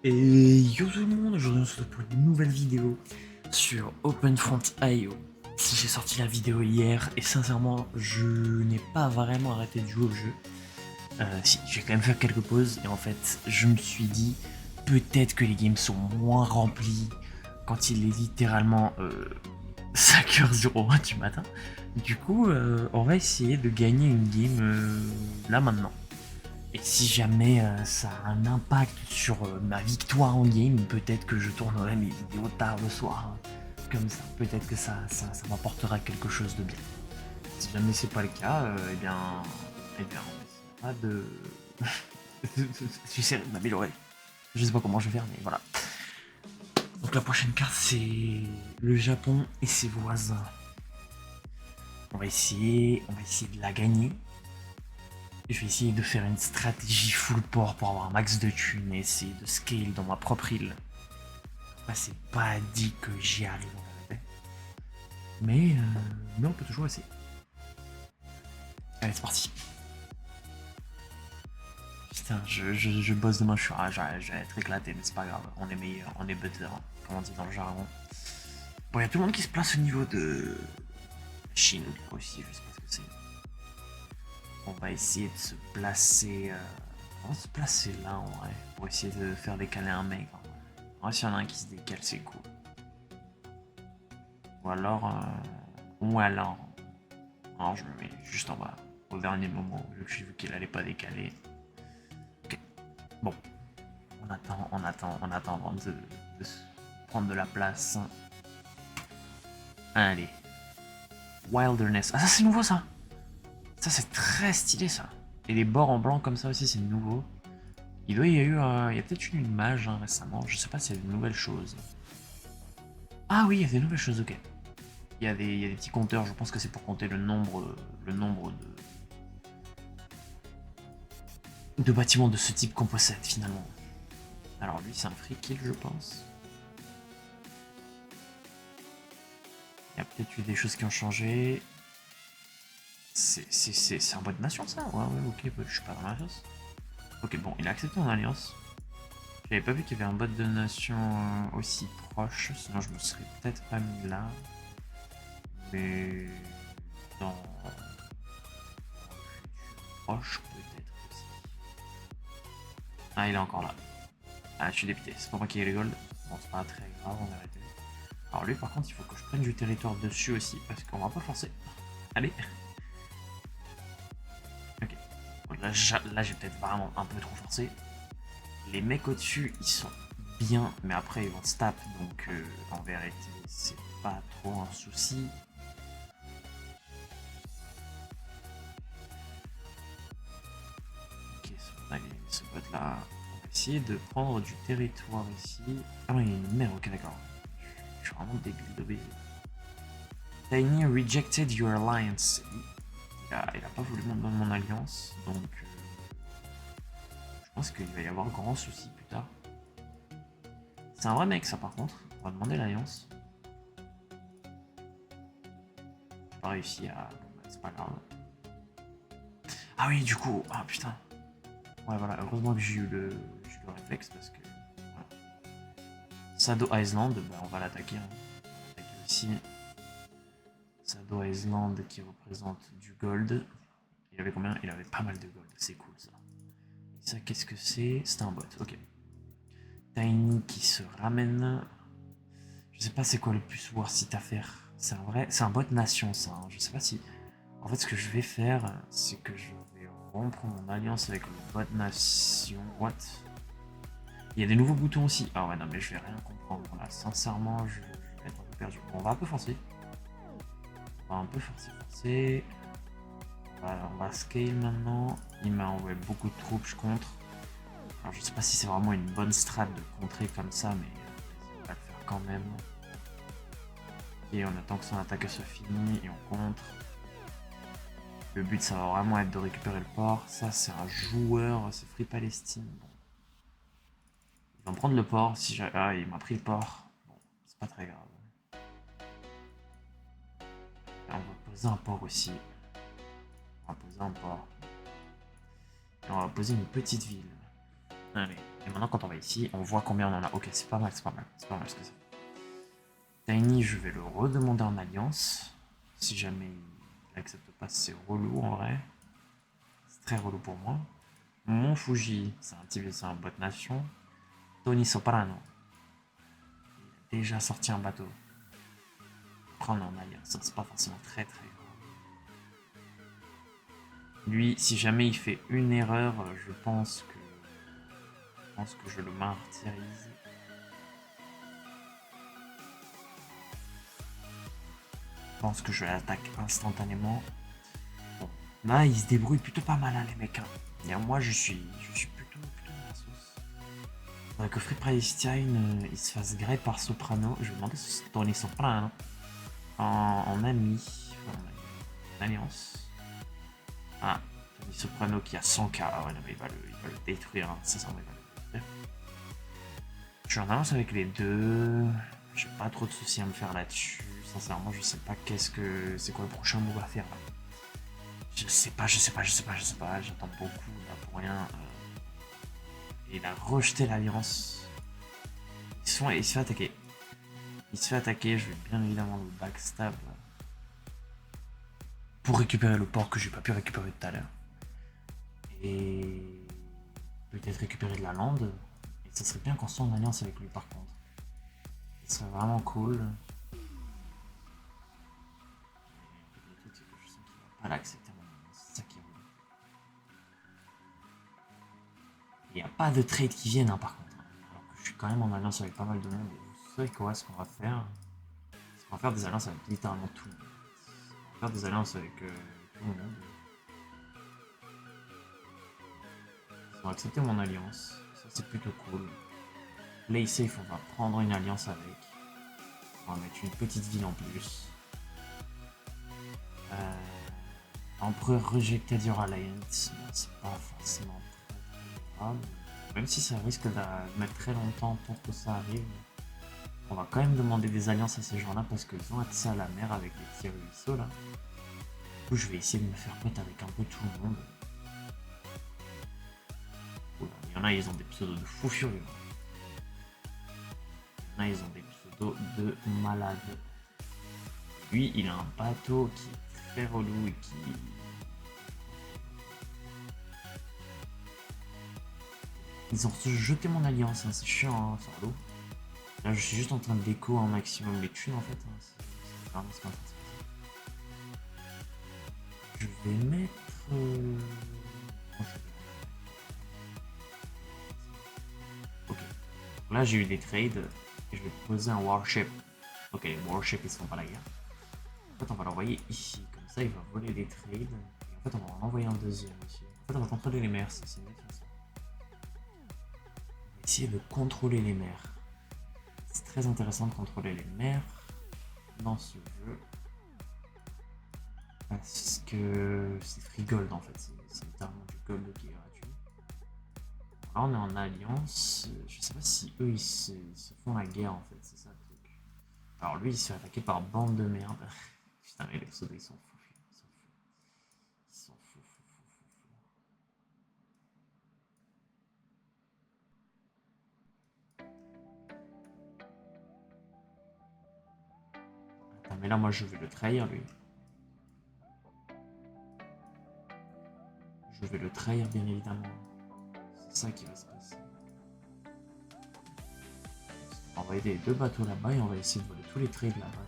Et yo tout le monde, aujourd'hui on se retrouve pour une nouvelle vidéo sur OpenFront.io. Si j'ai sorti la vidéo hier et sincèrement je n'ai pas vraiment arrêté de jouer au jeu. Si, j'ai quand même fait quelques pauses et en fait je me suis dit peut-être que les games sont moins remplis quand il est littéralement 5h01 du matin. Du coup on va essayer de gagner une game là maintenant. Et si jamais ça a un impact sur ma victoire en game, peut-être que je tournerai mes vidéos tard le soir. Comme ça, peut-être que ça m'apportera quelque chose de bien. Si jamais c'est pas le cas, on essaiera de... J'essaierai de m'améliorer. Je sais pas comment je vais faire, mais voilà. Donc la prochaine carte, c'est le Japon et ses voisins. On va essayer de la gagner. Je vais essayer de faire une stratégie full port pour avoir un max de thunes et essayer de scale dans ma propre île. Bah, c'est pas dit que j'y arriverai. Mais on peut toujours essayer. Allez, c'est parti. Putain, je bosse demain, je vais être éclaté, mais c'est pas grave. On est meilleur, on est better, hein, comme on dit dans le jargon. Bon, il y a tout le monde qui se place au niveau de Chine aussi, je sais pas ce que c'est. On va essayer de se placer. On va se placer là en vrai, pour essayer de faire décaler un mec. En vrai, s'il y en a un qui se décale, c'est cool. Ou alors. Alors je me mets juste en bas, au dernier moment, vu que j'ai vu qu'il allait pas décaler. Ok. Bon. On attend avant de prendre de la place. Allez. Wilderness. Ah, ça c'est nouveau ça! Ça c'est très stylé ça. Et les bords en blanc comme ça aussi, c'est nouveau. Il y a peut-être eu une mage récemment. Je sais pas s'il y a de nouvelles choses. Ah oui, il y a des nouvelles choses, ok. Il y a des petits compteurs, je pense que c'est pour compter le nombre de bâtiments de ce type qu'on possède finalement. Alors lui c'est un free kill je pense. Il y a peut-être eu des choses qui ont changé. C'est un mode nation ça? Ouais ok, bah, je suis pas dans la sauce. Ok bon, il a accepté mon alliance. J'avais pas vu qu'il y avait un bot de nation aussi proche, sinon je me serais peut-être pas mis là. Mais dans proche peut-être aussi. Ah il est encore là. Ah je suis dépité, c'est pas moi qui ai les gold. Bon c'est pas très grave, on va arrêter. Alors lui par contre il faut que je prenne du territoire dessus aussi parce qu'on va pas forcer. Allez. Ok. Bon, là j'ai peut-être vraiment un peu trop forcé. Les mecs au-dessus ils sont bien mais après ils vont se taper donc en vérité c'est pas trop un souci. Ok, ce pote là. On va essayer de prendre du territoire ici. Ah ouais il y a une mer, ok d'accord. Je suis vraiment débile de baiser. Tiny rejected your alliance. Il a pas voulu mon alliance, donc je pense qu'il va y avoir grand souci plus tard. C'est un vrai mec ça par contre, on va demander l'alliance. J'ai pas réussi à... Bon, bah, c'est pas grave. Ah oui du coup, ah putain. Ouais voilà, heureusement que j'ai eu le réflexe parce que... Voilà. Sado Island, bah, on va l'attaquer. Hein. On va l'attaquer aussi. Sado Island qui représente du gold. Il avait combien? Il avait pas mal de gold, c'est cool ça. Et ça qu'est-ce que c'est? C'est un bot, ok. Tiny qui se ramène. Je sais pas c'est quoi le plus worth it à faire. C'est un bot nation ça. Hein. Je sais pas si. En fait ce que je vais faire, c'est que je vais rompre mon alliance avec le bot nation. What? Il y a des nouveaux boutons aussi. Ah ouais non mais je vais rien comprendre. Là, sincèrement je vais être un peu perdu. Bon, on va un peu forcer. On va un peu forcer. On va scale maintenant. Il m'a envoyé beaucoup de troupes, je contre. Alors je sais pas si c'est vraiment une bonne strat de contrer comme ça, mais on va le faire quand même. Et on attend que son attaque soit finie et on contre. Le but ça va vraiment être de récupérer le port. Ça c'est un joueur, c'est Free Palestine. Bon. Ils vont prendre le port. Si ah il m'a pris le port. Bon, c'est pas très grave. Et on va poser un port aussi. On va poser un port. Et on va poser une petite ville. Allez. Et maintenant, quand on va ici, on voit combien on en a. Ok, c'est pas mal, c'est pas mal. C'est pas mal ce que ça fait. Tiny, je vais le redemander en alliance. Si jamais il accepte pas, c'est relou en vrai. C'est très relou pour moi. Mon Fuji, c'est un bot nation. Tony Soprano. Il a déjà sorti un bateau. Prendre en alliance, ça c'est pas forcément très très grave. Lui, si jamais il fait une erreur, je pense que je le martyrise. Je pense que je l'attaque instantanément. Bon, là, il se débrouille plutôt pas mal, hein, les mecs. Hein. Et moi, je suis plutôt dans la sauce. Faudrait que Free Palestine il se fasse grey par Soprano. Je vais demander si c'est Tony Soprano en ami, en alliance. Ah, Tony Soprano qui a 100k. Ah ouais, non, mais il va le détruire. Hein. Ça, il va le détruire. Je suis en avance avec les deux. J'ai pas trop de soucis à me faire là-dessus. Sincèrement, je sais pas c'est quoi le prochain move à faire là. Je sais pas. J'attends beaucoup là pour rien. Et il a rejeté l'alliance. Il se fait attaquer. Je vais bien évidemment le backstab pour récupérer le port que j'ai pas pu récupérer tout à l'heure. Et peut-être récupérer de la lande. Et ça serait bien qu'on soit en alliance avec lui par contre. Ce serait vraiment cool. Je sens qu'il va pas l'accepter mon alliance. C'est ça qui est relou. Il n'y a pas de trade qui viennent hein, par contre. Alors que je suis quand même en alliance avec pas mal de monde. Et vous savez quoi, ce qu'on va faire? On va faire des alliances avec littéralement tout le monde. On va faire des alliances avec tout le monde. Ils vont accepter mon alliance. Ça c'est plutôt cool. Play safe, on va prendre une alliance avec. On va mettre une petite ville en plus. Empereur rejected your alliance. Bon, c'est pas forcément très grave. Même si ça risque de mettre très longtemps pour que ça arrive. On va quand même demander des alliances à ces gens-là parce qu'ils ont accès à la mer avec les petits ruisseaux là. Du coup, je vais essayer de me faire pote avec un peu tout le monde. Oula, il y en a, ils ont des pseudos de fous furieux. Il y en a, ils ont des pseudos de malades. Lui, il a un bateau qui est très relou et qui... Ils ont jeté mon alliance, hein. C'est chiant, hein, c'est relou. Là, je suis juste en train de déco un maximum les thunes en fait. Hein. C'est vraiment ce qu'on fait. Je vais mettre. Ok. Là, j'ai eu des trades et je vais poser un warship. Ok, les warships ils se font pas la guerre. En fait, on va l'envoyer ici. Comme ça, il va voler des trades. Et en fait, on va en envoyer un deuxième ici. En fait, on va contrôler les mers. C'est mieux comme ça. On va essayer de contrôler les mers. C'est très intéressant de contrôler les mers dans ce jeu. Parce que c'est free gold en fait, c'est littéralement du gold qui est gratuit. Là on est en alliance, je sais pas si eux ils se font la guerre en fait, c'est ça le truc. Alors lui il se fait attaquer par bande de merde. Putain mais les pseudos ils sont fous, ils sont fous. Attends mais là moi je vais le trahir lui. Je vais le trahir bien évidemment. C'est ça qui va se passer. On va envoyer les deux bateaux là-bas et on va essayer de voler tous les trades là-bas.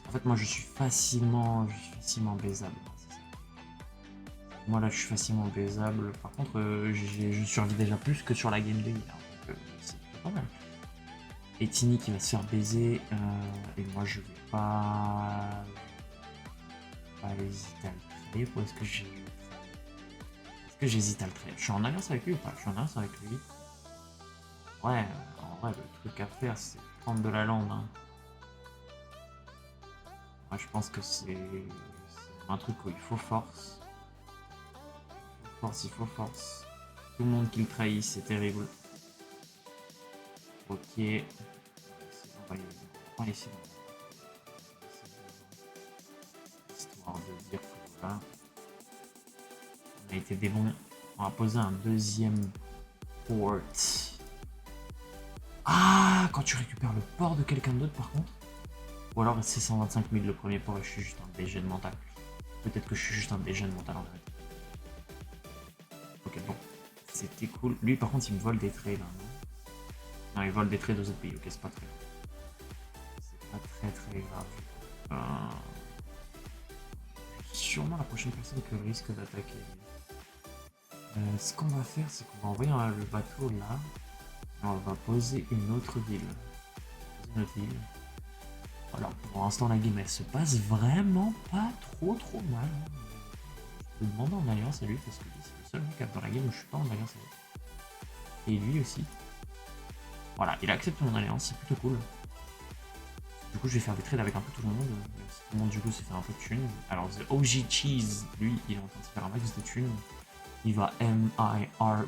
En fait moi je suis facilement baisable. Moi là je suis facilement baisable. Par contre je survis déjà plus que sur la game day. Donc c'est pas mal. Et Tini qui va se faire baiser. Et moi je vais pas hésiter à le trade. Ou est-ce que j'hésite à le trade? Je suis en alliance avec lui ou pas? Je suis en alliance avec lui. Ouais, en vrai le truc à faire c'est prendre de la lande. Hein. Moi je pense que c'est un truc où il faut force. Il faut force. Tout le monde qui le trahit, c'est terrible. Ok. On va essayer histoire de dire que voilà. On a été des bons. On va poser un deuxième port. Ah, quand tu récupères le port de quelqu'un d'autre par contre. Ou alors c'est 125 000 le premier port et je suis juste un dégène mental. Peut-être que je suis juste un dégène mental en vérité. Ok, bon. C'était cool. Lui par contre il me vole des trades là, non? Non, il vole des trades aux autres pays. Ok, c'est pas très grave. C'est pas très grave. Sûrement la prochaine personne que je risque d'attaquer. Ce qu'on va faire, c'est qu'on va envoyer le bateau là. Et on va poser une autre ville. Alors pour l'instant la game elle se passe vraiment pas trop mal. Je peux demander en alliance à lui parce que c'est le seul mec dans la game où je suis pas en alliance avec. Et lui aussi. Voilà, il accepte mon alliance, c'est plutôt cool. Du coup je vais faire des trades avec un peu tout le monde. Tout le monde du coup s'est fait un peu de thunes. Alors The OG Cheese, lui il est en train de se faire un max de thunes. Il va MIRV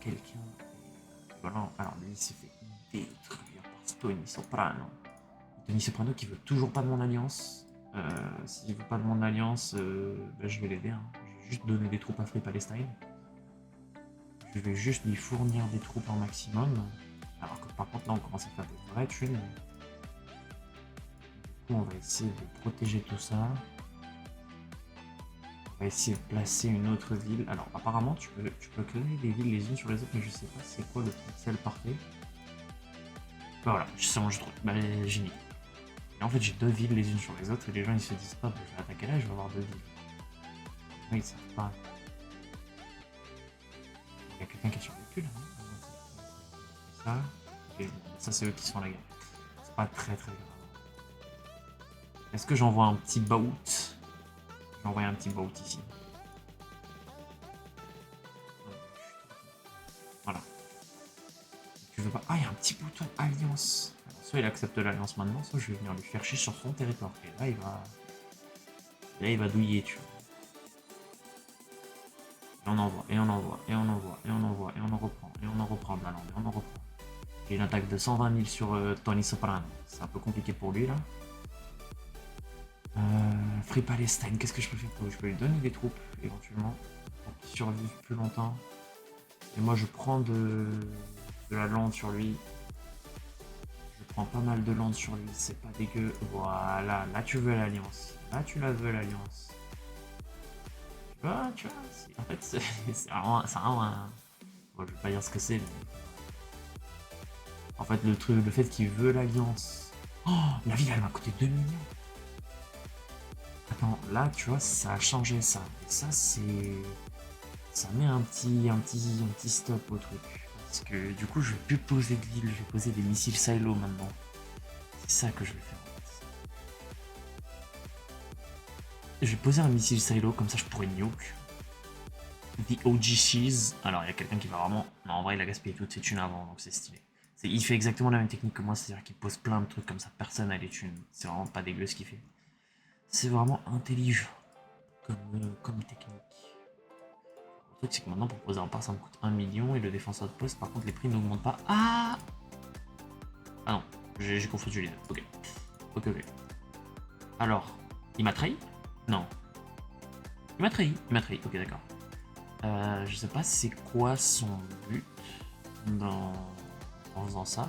quelqu'un. Voilà, alors lui il s'est fait détruire par Tony Soprano. Tony Soprano qui veut toujours pas de mon alliance. S'il veut pas de mon alliance, ben, je vais l'aider. Hein. Je vais juste donner des troupes à Free Palestine. Je vais juste lui fournir des troupes en maximum. Alors que par contre là on commence à faire des vraies thunes. Du coup on va essayer de protéger tout ça. On va essayer de placer une autre ville. Alors apparemment tu peux créer des villes les unes sur les autres, mais je sais pas c'est quoi le pixel parfait. Ben voilà, c'est bon je trouve. Bah génie. Et en fait j'ai deux villes les unes sur les autres et les gens ils se disent pas bah, je vais attaquer là et je vais avoir deux villes. Oui, ça savent pas. Il y a quelqu'un qui est survécu là. Ça. Et ça c'est eux qui sont la guerre. C'est pas très grave. Est-ce que j'envoie un petit boat? J'ai envoyé un petit boat ici. Voilà. Tu veux pas. Ah, il y a un petit bouton alliance. Alors, soit il accepte l'alliance maintenant, soit je vais venir lui faire chier sur son territoire. Et là il va. Là il va douiller, tu vois. Et on envoie, et on envoie, et on envoie, et on envoie, et on en reprend, et on en reprend de la lande, et on en reprend. J'ai une attaque de 120 000 sur Tony Soprano. C'est un peu compliqué pour lui là. Free Palestine, qu'est-ce que je peux faire pour lui? Je peux lui donner des troupes éventuellement pour qu'il survive plus longtemps. Et moi je prends de la lande sur lui. Je prends pas mal de lande sur lui, c'est pas dégueu. Voilà, là tu veux l'alliance. Là tu la veux l'alliance. Tu vois, en fait c'est vraiment un. Bon, je vais pas dire ce que c'est, mais. En fait le fait qu'il veut l'alliance. Oh, la ville elle m'a coûté 2 millions. Attends, là, tu vois, ça a changé ça. Et ça, c'est... Ça met un petit stop au truc. Parce que du coup, je vais plus poser de ville, je vais poser des missiles silo maintenant. C'est ça que je vais faire. Je vais poser un missile silo, comme ça je pourrais nuke. The OG Cheese. Alors, il y a quelqu'un qui va vraiment... Non, en vrai, il a gaspillé toutes ses thunes avant, donc c'est stylé. Il fait exactement la même technique que moi, c'est-à-dire qu'il pose plein de trucs comme ça, personne n'a les thunes. C'est vraiment pas dégueu ce qu'il fait. C'est vraiment intelligent comme technique. Le truc c'est que maintenant pour poser un part ça me coûte 1 million et le défenseur de poste par contre les prix n'augmentent pas. Ah non, j'ai confondu les deux. Ok. Ok. Alors, il m'a trahi? Non. Il m'a trahi, ok d'accord. Je sais pas c'est quoi son but en faisant ça.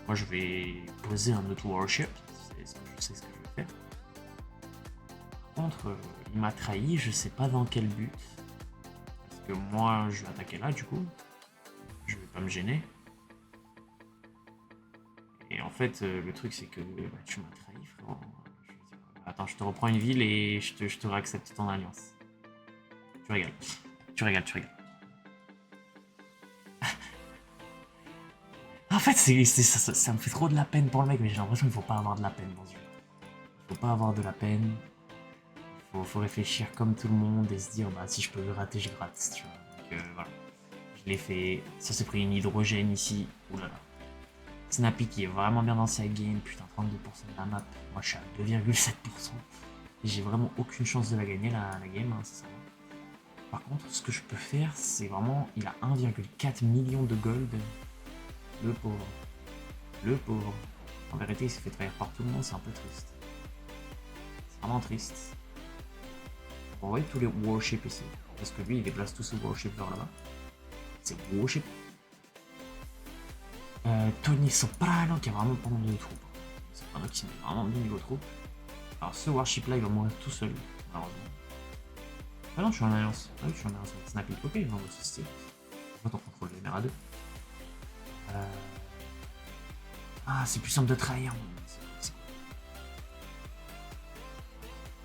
Moi je vais poser un autre warship, je sais ce que je vais faire. Par contre, il m'a trahi, je sais pas dans quel but. Que moi je vais attaquer là du coup, je vais pas me gêner. Et en fait le truc c'est que bah, tu m'as trahi frérot. Attends, je te reprends une ville et je te réaccepte ton alliance. Tu régales. Tu régales. En fait ça me fait trop de la peine pour le mec, mais j'ai l'impression qu'il faut pas avoir de la peine dans ce jeu. Il faut pas avoir de la peine. Faut réfléchir comme tout le monde et se dire bah si je peux gratter je gratte, tu vois. Donc voilà. Je l'ai fait. Ça s'est pris une hydrogène ici. Oulala. Snappy qui est vraiment bien dans sa game, putain 32% de la map, moi je suis à 2,7%. Et j'ai vraiment aucune chance de la gagner la game, hein, c'est ça. Par contre, ce que je peux faire, c'est vraiment, il a 1,4 million de gold. Le pauvre. Le pauvre. En vérité, il s'est fait trahir par tout le monde, c'est un peu triste. C'est vraiment triste. On va envoyer tous les warships ici. Parce que lui, il les place tous ce worship vers là-bas. C'est worship. Tony Soprano qui a vraiment pas mal de troupes. Soprano qui met vraiment bien niveau troupes. Alors ce worship là, il va mourir tout seul, malheureusement. Ah non, je suis en alliance. Ah oui, je suis en alliance avec Snappy. Ok, il va me style. En fait, on contrôle les mers à deux. Ah, c'est plus simple de trahir.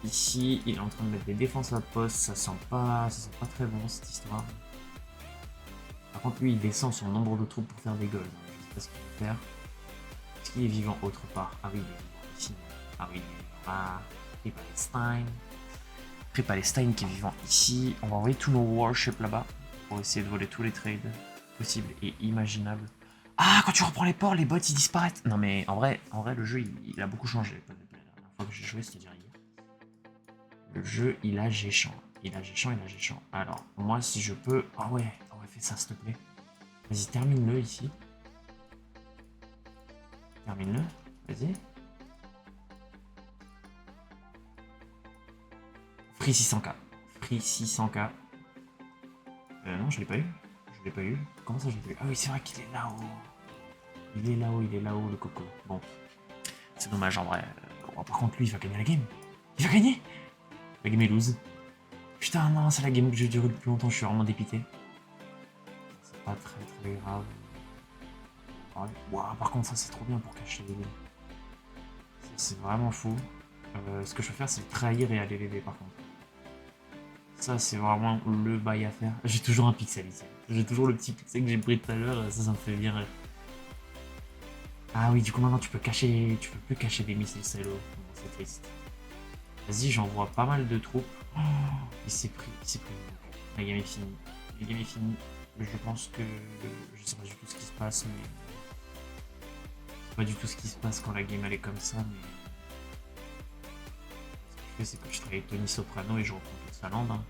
Ici, il est en train de mettre des défenses à poste, ça sent pas très bon cette histoire. Par contre, lui, il descend son nombre de troupes pour faire des golds. Je sais pas ce qu'il veut faire. Est-ce qu'il est vivant autre part? Ah oui, il est vivant ici. Ah oui, il est vivant là. Free Palestine. Free Palestine qui est vivant ici. On va envoyer tous nos warships là-bas pour essayer de voler tous les trades possibles et imaginables. Ah, quand tu reprends les ports, les bots ils disparaissent. Non mais en vrai le jeu il a beaucoup changé. La dernière fois que j'ai joué, c'est-à-dire hier. Le jeu, il a géchant. Il a géchant. Alors, moi, si je peux... Ah ouais, fais ça, s'il te plaît. Vas-y, termine-le ici. Termine-le. Vas-y. Free 600k. Free 600k. Non, je l'ai pas eu. Comment ça, je l'ai pas eu? Ah oui, c'est vrai qu'il est là-haut. Il est là-haut, le coco. Bon. C'est dommage, en vrai. Par contre, lui, il va gagner la game. Il va gagner. La game est lose. Putain, non, c'est la game que j'ai duré le plus longtemps, je suis vraiment dépité. C'est pas très grave. Wow, par contre, ça c'est trop bien pour cacher les dés. C'est vraiment fou. Ce que je vais faire, c'est trahir et aller l'aider par contre. Ça, c'est vraiment le bail à faire. J'ai toujours un pixel ici. J'ai toujours le petit pixel que j'ai pris tout à l'heure, ça me fait bien rire. Ah oui, du coup, maintenant tu peux plus cacher des missiles silo. Bon, c'est triste. Vas-y, j'envoie pas mal de troupes. Oh, il s'est pris. La game est finie. Je pense que... Je sais pas du tout ce qui se passe, mais... Je sais pas du tout ce qui se passe quand la game elle est comme ça, mais... Ce que je fais, c'est que je travaille avec Tony Soprano et je reprends toute sa lande. Hein.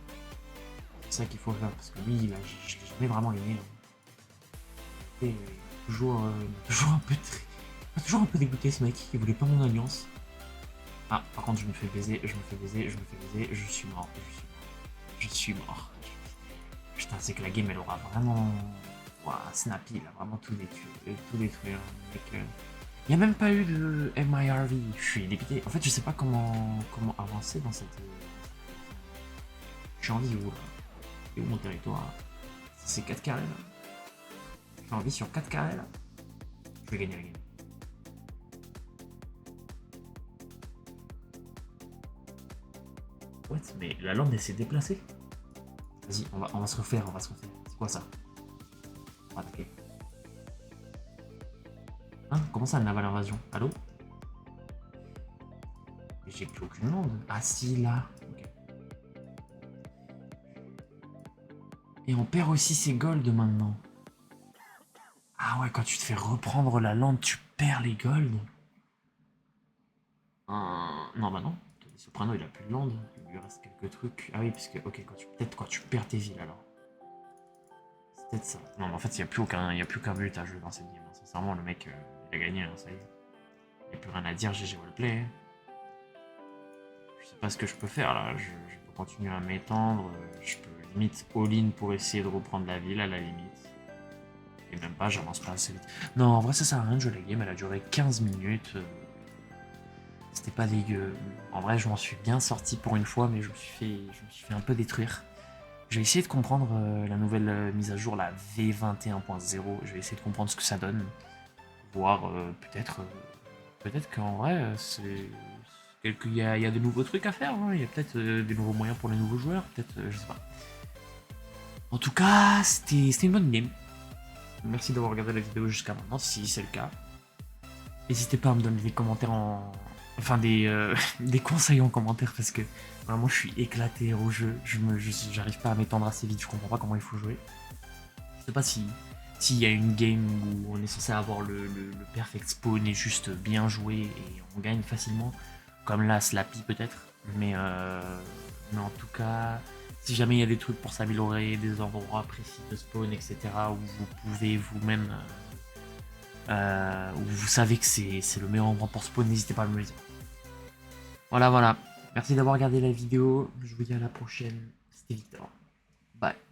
C'est ça qu'il faut faire, parce que lui, je l'ai jamais vraiment aimé. Hein. Et toujours un peu dégoûté ce mec, il voulait pas mon alliance. Ah, par contre, je me fais baiser, je suis mort. Putain, c'est que la game, elle aura vraiment... Ouah, Snappy, il a vraiment tout détruit. Hein, mec, il n'y a même pas eu de MIRV, je suis dépité. En fait, je sais pas comment avancer dans cette... Je suis en vie où, là? Et où mon territoire? C'est 4 carrés, là. Je suis en vie sur 4 carrés, là. Je vais gagner la game. What? Mais la lande, elle s'est déplacée. Vas-y, on va se refaire. C'est quoi ça? On va attaquer. Hein? Comment ça, naval invasion? Allô? J'ai plus aucune lande. Ah si, là. Okay. Et on perd aussi ses golds maintenant. Ah ouais, quand tu te fais reprendre la lande, tu perds les golds. Non, bah non. Soprano, il a plus de lande. Il lui reste quelques trucs. Ah oui, puisque, ok, peut-être quand tu perds tes villes alors. C'est peut-être ça. Non, mais en fait, il n'y a plus qu'un but à jouer dans cette game. Hein. Sincèrement, le mec, il a gagné, hein, ça y est. Il n'y a plus rien à dire, GG Wallplay. Hein. Je sais pas ce que je peux faire là. Je peux continuer à m'étendre. Je peux limite all-in pour essayer de reprendre la ville à la limite. Et même pas, j'avance pas assez vite. Non, en vrai, ça sert à rien de jouer la game. Elle a duré 15 minutes. C'était pas dégueu. En vrai, je m'en suis bien sorti pour une fois, mais je me suis fait un peu détruire. Je vais essayer de comprendre la nouvelle mise à jour, la V21.0. Je vais essayer de comprendre ce que ça donne. Voir peut-être qu'en vrai, il y a de nouveaux trucs à faire. Hein. Il y a peut-être des nouveaux moyens pour les nouveaux joueurs. Peut-être, je sais pas. En tout cas, c'était une bonne game. Merci d'avoir regardé la vidéo jusqu'à maintenant, si c'est le cas. N'hésitez pas à me donner des commentaires Enfin, des conseils en commentaire parce que vraiment je suis éclaté au jeu. J'arrive pas à m'étendre assez vite, je comprends pas comment il faut jouer. Je sais pas s'il y a une game où on est censé avoir le perfect spawn et juste bien jouer et on gagne facilement. Comme là, Slappy peut-être. Mais en tout cas, si jamais il y a des trucs pour s'améliorer, des endroits précis de spawn, etc. où vous pouvez vous-même... où vous savez que c'est le meilleur endroit pour spawn, n'hésitez pas à me le dire. Voilà. Merci d'avoir regardé la vidéo. Je vous dis à la prochaine. C'était Victor. Bye.